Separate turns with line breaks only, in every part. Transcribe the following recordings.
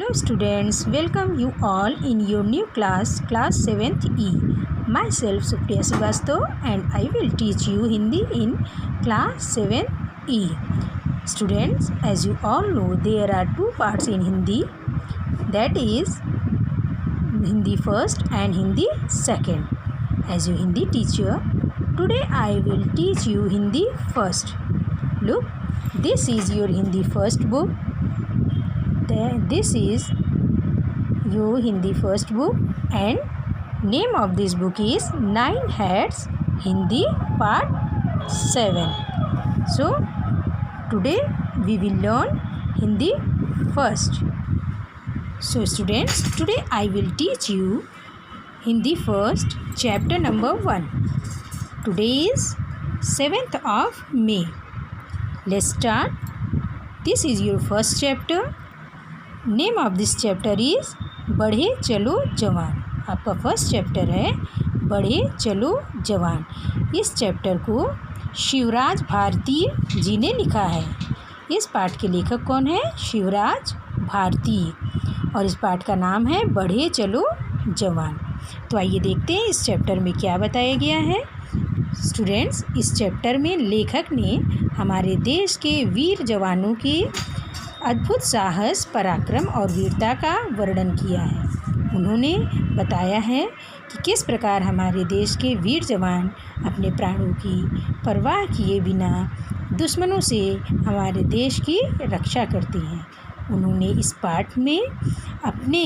Hello students, welcome you all in your new class 7th E. Myself Supriya Srivastava and I will teach you Hindi in class 7th E. Students, as you all know, there are two parts in Hindi, that is Hindi first and Hindi second. As your Hindi teacher, today I will teach you Hindi first. Look, this is your Hindi first book. This is your Hindi first book and name of this book is 9 Hats Hindi Part 7. So today we will learn Hindi first. So students, today I will teach you Hindi first chapter number 1. Today is 7th of May. Let's start. This is your first chapter. Name of this chapter is बढ़े चलो जवान. आपका first chapter है बढ़े चलो जवान. इस chapter को शिवराज भारती जी ने लिखा है. इस पाठ के लेखक कौन है? शिवराज भारती. और इस पाठ का नाम है बढ़े चलो जवान. तो आइए देखते हैं इस चैप्टर में क्या बताया गया है. स्टूडेंट्स, इस चैप्टर में लेखक ने हमारे देश के वीर जवानों की अद्भुत साहस, पराक्रम और वीरता का वर्णन किया है. उन्होंने बताया है कि किस प्रकार हमारे देश के वीर जवान अपने प्राणों की परवाह किए बिना दुश्मनों से हमारे देश की रक्षा करते हैं. उन्होंने इस पाठ में अपने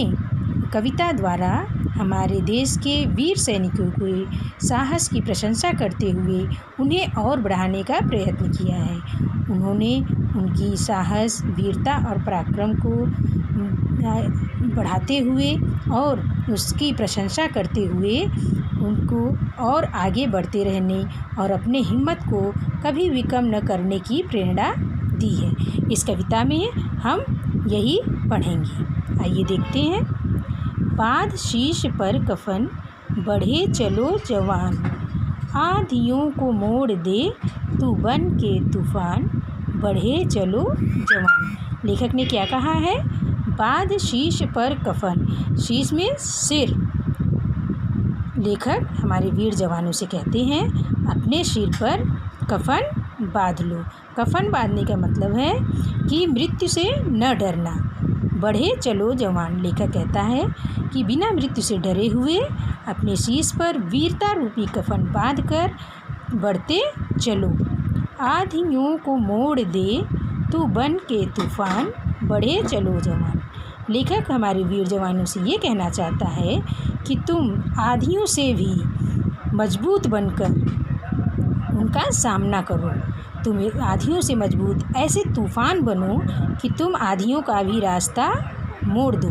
कविता द्वारा हमारे देश के वीर सैनिकों के साहस की प्रशंसा करते हुए उन्हें और बढ़ाने का प्रयत्न किया है. उन्होंने उनकी साहस, वीरता और पराक्रम को बढ़ाते हुए और उसकी प्रशंसा करते हुए उनको और आगे बढ़ते रहने और अपने हिम्मत को कभी भी कम न करने की प्रेरणा दी है. इस कविता में हम यही पढ़ेंगे. आइए देखते हैं. बांध शीश पर कफन, बढ़े चलो जवान, आंधियों को मोड़ दे तू बन के तूफान, बढ़े चलो जवान. लेखक ने क्या कहा है? बांध शीश पर कफन. शीश में सिर. लेखक हमारे वीर जवानों से कहते हैं अपने सिर पर कफन बांध लो. कफन बांधने का मतलब है कि मृत्यु से न डरना. बढ़े चलो जवान. लेखक कहता है कि बिना मृत्यु से डरे हुए अपने शीश पर वीरता रूपी कफन बांधकर बढ़ते चलो. आंधियों को मोड़ दे तू बन के तूफान, बढ़े चलो जवान. लेखक हमारे वीर जवानों से ये कहना चाहता है कि तुम आंधियों से भी मजबूत बनकर उनका सामना करो. तुम आंधियों से मजबूत ऐसे तूफान बनो कि तुम आंधियों का भी रास्ता मोड़ दो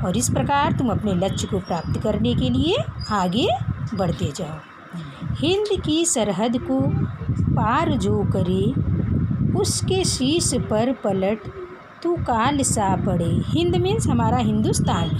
और इस प्रकार तुम अपने लक्ष्य को प्राप्त करने के लिए आगे बढ़ते जाओ. हिंद की सरहद को पार जो करे, उसके शीश पर पलट तू काल सा पड़े. हिंद मीन्स हमारा हिंदुस्तान.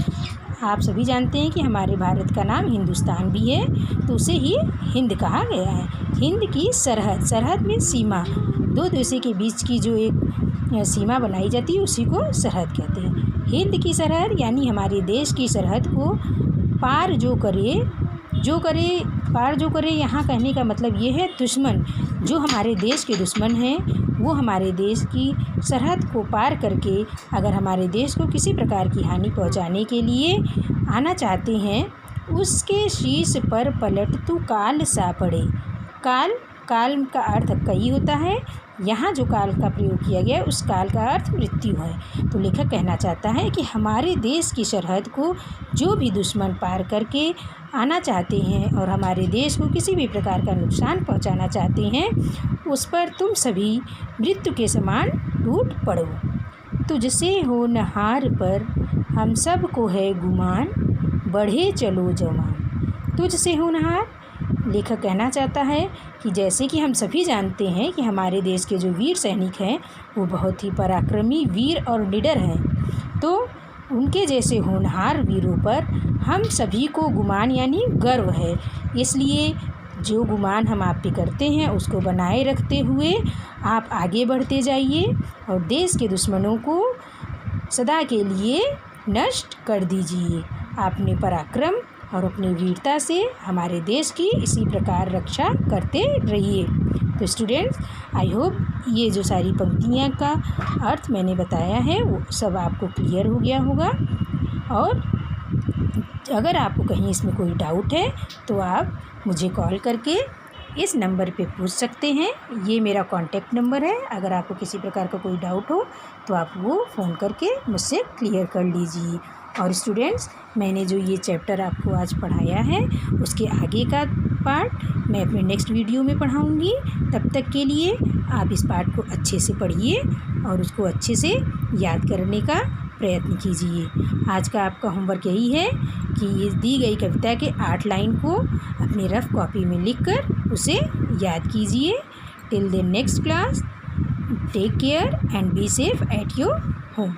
आप सभी जानते हैं कि हमारे भारत का नाम हिंदुस्तान भी है, तो उसे ही हिंद कहा गया है. हिंद की सरहद. सरहद में सीमा. दो देशों के बीच की जो एक सीमा बनाई जाती है उसी को सरहद कहते हैं. हिंद की सरहद यानी हमारे देश की सरहद को पार जो करे, पार जो करे. यहाँ कहने का मतलब ये है दुश्मन, जो हमारे देश के दुश्मन हैं वो हमारे देश की सरहद को पार करके अगर हमारे देश को किसी प्रकार की हानि पहुँचाने के लिए आना चाहते हैं, उसके शीश पर पलट तू काल सा पड़े. काल का अर्थ कई होता है. यहाँ जो काल का प्रयोग किया गया उस काल का अर्थ मृत्यु है. तो लेखक कहना चाहता है कि हमारे देश की सरहद को जो भी दुश्मन पार करके आना चाहते हैं और हमारे देश को किसी भी प्रकार का नुकसान पहुँचाना चाहते हैं, उस पर तुम सभी मृत्यु के समान टूट पड़ो. तुझसे होनहार पर हम सब को है गुमान, बढ़े चलो जवान. तुझसे होनहार. लेखक कहना चाहता है कि जैसे कि हम सभी जानते हैं कि हमारे देश के जो वीर सैनिक हैं वो बहुत ही पराक्रमी, वीर और निडर हैं, तो उनके जैसे होनहार वीरों पर हम सभी को गुमान यानी गर्व है. इसलिए जो गुमान हम आप पे करते हैं उसको बनाए रखते हुए आप आगे बढ़ते जाइए और देश के दुश्मनों को सदा के लिए नष्ट कर दीजिए। अपने पराक्रम और अपनी वीरता से हमारे देश की इसी प्रकार रक्षा करते रहिए। तो स्टूडेंट्स, आई होप ये जो सारी पंक्तियाँ का अर्थ मैंने बताया है वो सब आपको क्लियर हो गया होगा। और अगर आपको कहीं इसमें कोई डाउट है तो आप मुझे कॉल करके इस नंबर पे पूछ सकते हैं। ये मेरा कॉन्टैक्ट नंबर है। अगर आपको किसी प्रकार का कोई डाउट हो तो आप वो फ़ोन करके मुझसे क्लियर कर लीजिए। और स्टूडेंट्स, मैंने जो ये चैप्टर आपको आज पढ़ाया है उसके आगे का पार्ट मैं अपने नेक्स्ट वीडियो में पढ़ाऊँगी। तब तक के लिए आप इस पार्ट को अच्छे से पढ़िए और उसको अच्छे से याद करने का प्रयत्न कीजिए। आज का आपका होमवर्क यही है कि ये दी गई कविता के 8 लाइन को अपनी रफ कॉपी में लिखकर उसे याद कीजिए। Till the next class, take care and be safe at your home.